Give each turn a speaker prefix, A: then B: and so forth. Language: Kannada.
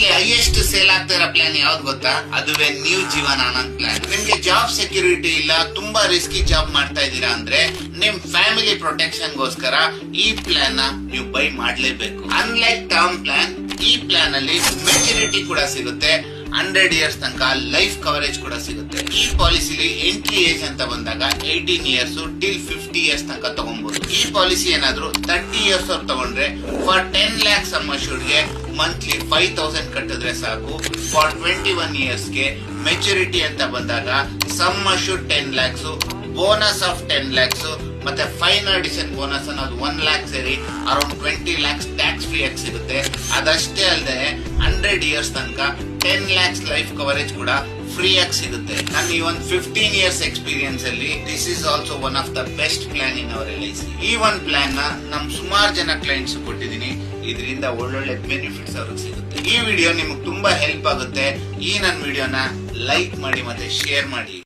A: ಎಸ್ಪೆಷಲಿ ಹೈಯೆಸ್ಟ್ ಸೇಲ್ ಆಗ್ತಾ ಇರೋ ಪ್ಲಾನ್ ಯಾವ್ದು ಗೊತ್ತಾ? ಅದುವೇ ನ್ಯೂ ಜೀವನ್ ಆನಂದ್ ಪ್ಲಾನ್. ನಿಮ್ಗೆ ಜಾಬ್ ಸೆಕ್ಯೂರಿಟಿ ಇಲ್ಲ, ತುಂಬಾ ರಿಸ್ಕಿ ಜಾಬ್ ಮಾಡ್ತಾ ಇದ್ದೀರಾ ಅಂದ್ರೆ ನಿಮ್ ಫ್ಯಾಮಿಲಿ ಪ್ರೊಟೆಕ್ಷನ್ ಗೋಸ್ಕರ ಈ ಪ್ಲಾನ್ ನ ನೀವು ಬೈ ಮಾಡ್ಲೇಬೇಕು. ಅನ್ಲೈಕ್ ಟರ್ಮ್ ಪ್ಲಾನ್, ಈ ಪ್ಲಾನ್ ಅಲ್ಲಿ ಮೆಚುರಿಟಿ ಕೂಡ ಸಿಗುತ್ತೆ, 100 years ತನಕ ಲೈಫ್ ಕವರೇಜ್ ಕೂಡ ಸಿಗುತ್ತೆ. ಈ ಪಾಲಿಸಿಲಿ ಎಂಟ್ರಿ ಏಜ್ ಅಂತ ಬಂದಾಗ 18 years ಟಿಲ್ 50 years ತನಕ ತಗೊಬಹುದು. ಈ ಪಾಲಿಸಿ ಏನಾದ್ರು 30 years ಅವ್ರು ತಗೊಂಡ್ರೆ ಫಾರ್ 10 lakhs ಸಮ್ ಅಶ್ಯೂರ್ಡ್ ಗೆ ಮಂತ್ಲಿ 5000 ಕಟ್ಟಿದ್ರೆ ಸಾಕು. ಫಾರ್ 21 years ಗೆ ಮೆಚುರಿಟಿ ಅಂತ ಬಂದಾಗ some assured 10 lakhs, bonus of 10 lakhs ಮತ್ತೆ ಫೈನಲ್ ಅಡಿಷನ್ ಬೋನಸ್ ಅನ್ನೋದು 1 lakh ಸೇರಿ ಅರೌಂಡ್ 20 lakhs ಟ್ಯಾಕ್ಸ್ ಫ್ರೀ ಆಗಿ ಸಿಗುತ್ತೆ. ಅದಷ್ಟೇ ಅಲ್ಲದೆ 100 years ತನಕ 10 lakhs ಲೈಫ್ ಕವರೇಜ್ ಕೂಡ ಫ್ರೀ ಆಗಿ ಸಿಗುತ್ತೆ. ನನ್ನ ಈ ಒಂದು 15 years ಎಕ್ಸ್ಪೀರಿಯನ್ಸ್ ಅಲ್ಲಿ this is also one of the best plan in our LIC. ಈ ಒಂದು ಪ್ಲಾನ್ ನ ನಮ್ ಸುಮಾರು ಜನ ಕ್ಲೈಂಟ್ಸ್ ಕೊಟ್ಟಿದ್ದೀನಿ. ಇದರಿಂದ ಒಳ್ಳೊಳ್ಳೆ ಬೆನಿಫಿಟ್ಸ್ ಅವ್ರಿಗೆ ಸಿಗುತ್ತೆ. ಈ ವಿಡಿಯೋ ನಿಮ್ಗೆ ತುಂಬಾ ಹೆಲ್ಪ್ ಆಗುತ್ತೆ. ಈ ನನ್ನ ವಿಡಿಯೋನ ಲೈಕ್ ಮಾಡಿ ಮತ್ತೆ ಶೇರ್ ಮಾಡಿ.